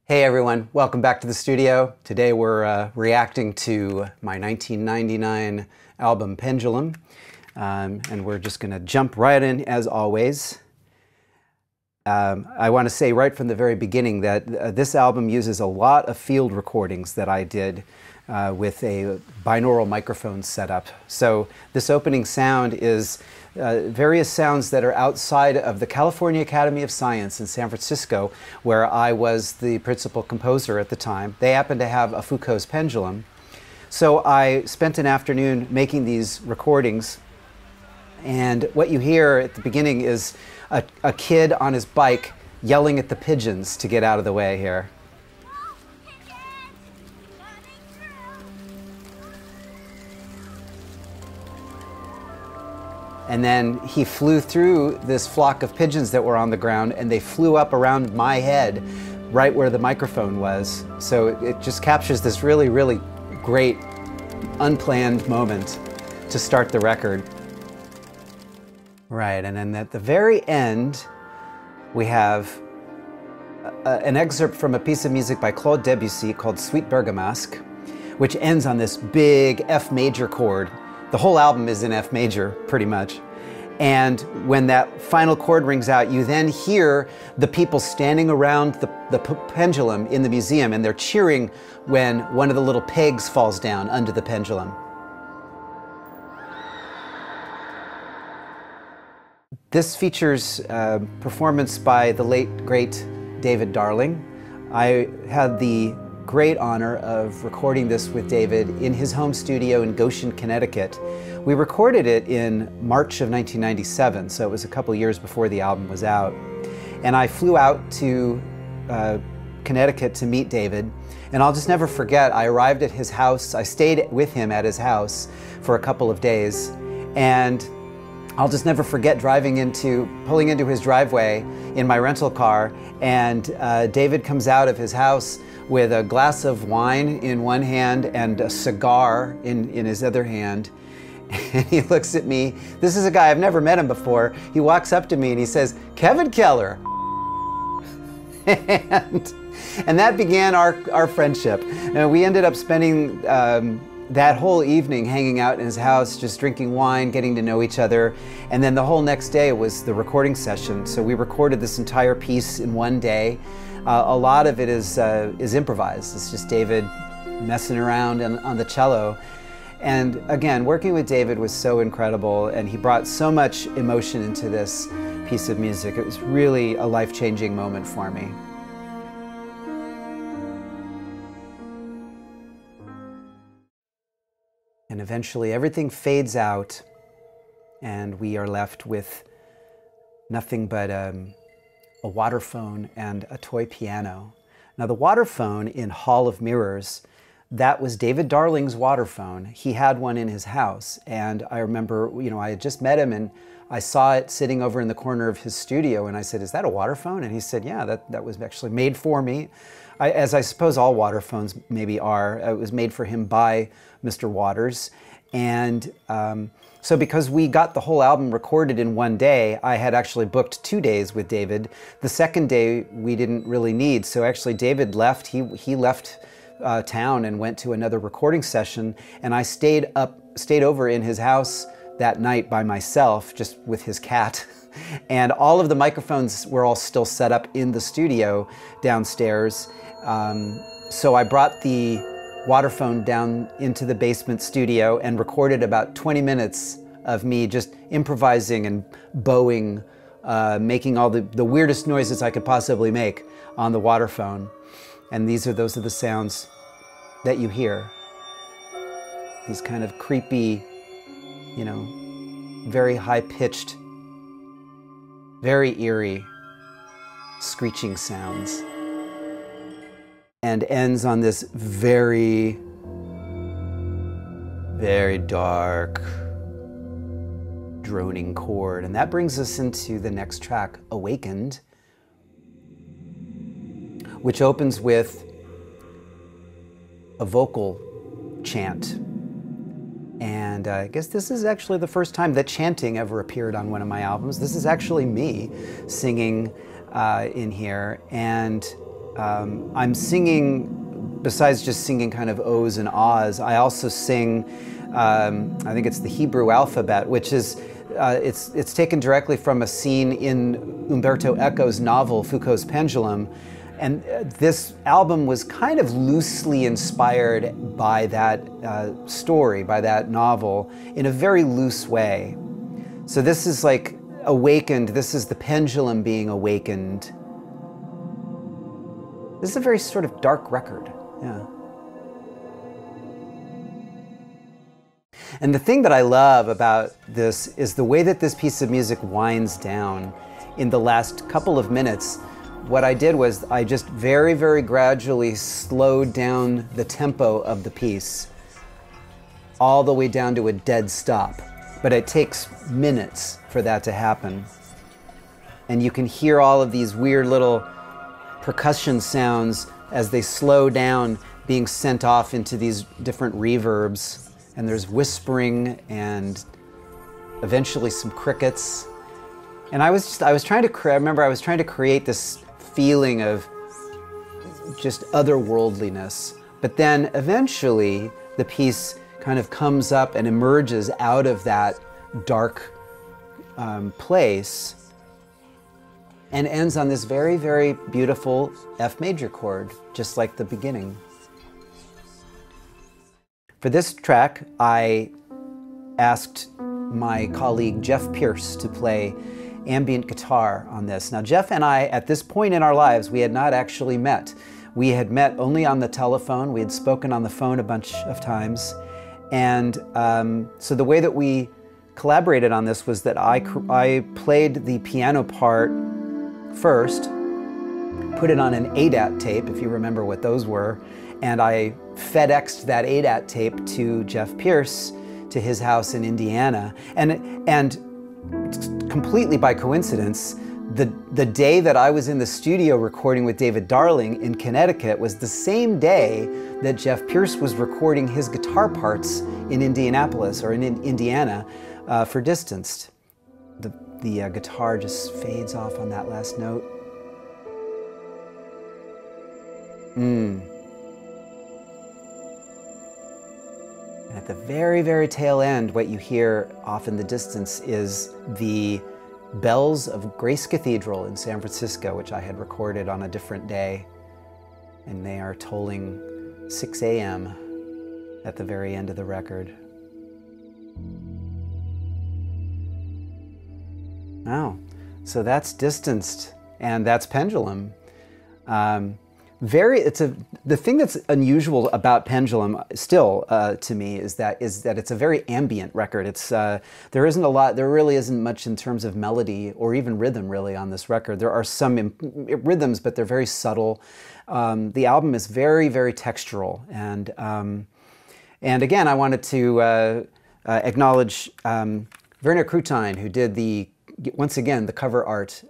Hey everyone, welcome back to the studio. Today we're reacting to my 1999 album Pendulum, and we're just going to jump right in as always. I want to say right from the very beginning that this album uses a lot of field recordings that I did with a binaural microphone setup. So this opening sound is various sounds that are outside of the California Academy of Science in San Francisco, where I was the principal composer at the time. They happened to have a Foucault's pendulum. So I spent an afternoon making these recordings, and what you hear at the beginning is a kid on his bike yelling at the pigeons to get out of the way here. And then he flew through this flock of pigeons that were on the ground, and they flew up around my head right where the microphone was. So it just captures this really, really great unplanned moment to start the record. Right, and then at the very end, we have an excerpt from a piece of music by Claude Debussy called Suite Bergamasque, which ends on this big F major chord. The whole album is in F major, pretty much. And when that final chord rings out, you then hear the people standing around the pendulum in the museum, and they're cheering when one of the little pegs falls down under the pendulum. This features performance by the late, great David Darling. I had the great honor of recording this with David in his home studio in Goshen, Connecticut. We recorded it in March of 1997, so it was a couple years before the album was out. And I flew out to Connecticut to meet David, and I'll just never forget, I arrived at his house. I stayed with him at his house for a couple of days, and I'll just never forget pulling into his driveway in my rental car, and David comes out of his house with a glass of wine in one hand and a cigar in his other hand. And he looks at me. This is a guy, I've never met him before. He walks up to me and he says, "Kevin Keller." and that began our friendship. And we ended up spending that whole evening hanging out in his house, just drinking wine, getting to know each other. And then the whole next day was the recording session. So we recorded this entire piece in one day. A lot of it is improvised. It's just David messing around on the cello. And again, working with David was so incredible, and he brought so much emotion into this piece of music. It was really a life-changing moment for me. And eventually everything fades out, and we are left with nothing but a waterphone and a toy piano. Now the waterphone in Hall of Mirrors, that was David Darling's waterphone. He had one in his house, and I remember, I had just met him and I saw it sitting over in the corner of his studio, and I said, "Is that a waterphone?" And he said, "Yeah, that was actually made for me." As I suppose all waterphones maybe are. It was made for him by Mr. Waters. And so because we got the whole album recorded in one day, I had actually booked 2 days with David. The second day we didn't really need, so actually David left. He left town and went to another recording session, and I stayed over in his house that night by myself, just with his cat. And all of the microphones were all still set up in the studio downstairs. So I brought the waterphone down into the basement studio and recorded about 20 minutes of me just improvising and bowing, making all the weirdest noises I could possibly make on the waterphone. And those are the sounds that you hear. These kind of creepy, very high-pitched, very eerie, screeching sounds. And ends on this very, very dark, droning chord. And that brings us into the next track, Awakened, which opens with a vocal chant. And I guess this is actually the first time that chanting ever appeared on one of my albums. This is actually me singing in here. And I'm singing, besides just singing kind of ohs and ahs, I also sing, I think it's the Hebrew alphabet, which is, it's taken directly from a scene in Umberto Eco's novel, Foucault's Pendulum. And this album was kind of loosely inspired by that story, by that novel, in a very loose way. So this is like awakened, this is the pendulum being awakened. This is a very sort of dark record, yeah. And the thing that I love about this is the way that this piece of music winds down. In the last couple of minutes, what I did was I just very, very gradually slowed down the tempo of the piece all the way down to a dead stop. But it takes minutes for that to happen. And you can hear all of these weird little percussion sounds as they slow down being sent off into these different reverbs. And there's whispering and eventually some crickets. And I was trying to create this feeling of just otherworldliness. But then eventually the piece kind of comes up and emerges out of that dark place and ends on this very, very beautiful F major chord, just like the beginning. For this track, I asked my colleague Jeff Pierce to play ambient guitar on this. Now, Jeff and I, at this point in our lives, we had not actually met. We had met only on the telephone. We had spoken on the phone a bunch of times. And so the way that we collaborated on this was that I played the piano part first, put it on an ADAT tape, if you remember what those were, and I FedExed that ADAT tape to Jeff Pierce, to his house in Indiana. And completely by coincidence, the day that I was in the studio recording with David Darling in Connecticut was the same day that Jeff Pierce was recording his guitar parts in Indianapolis, or in Indiana, for Distanced. The guitar just fades off on that last note. And at the very, very tail end, what you hear off in the distance is the bells of Grace Cathedral in San Francisco, which I had recorded on a different day. And they are tolling 6 a.m. at the very end of the record. Oh, so that's Distanced, and that's Pendulum. The thing that's unusual about Pendulum still to me is that it's a very ambient record. There really isn't much in terms of melody or even rhythm really on this record. There are some rhythms, but they're very subtle. The album is very, very textural, and again, I wanted to acknowledge Werner Krutine, who did once again the cover art.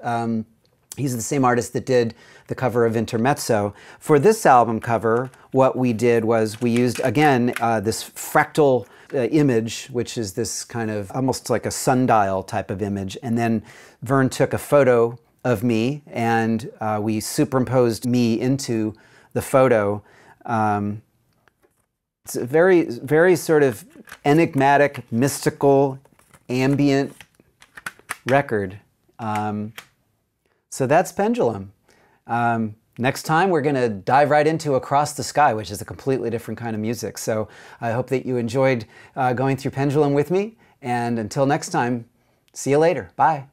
He's the same artist that did the cover of Intermezzo. For this album cover, what we did was we used, again, this fractal image, which is this kind of almost like a sundial type of image. And then Vern took a photo of me, and we superimposed me into the photo. It's a very, very sort of enigmatic, mystical, ambient record. So that's Pendulum. Next time we're going to dive right into Across the Sky, which is a completely different kind of music. So I hope that you enjoyed going through Pendulum with me. And until next time, see you later. Bye.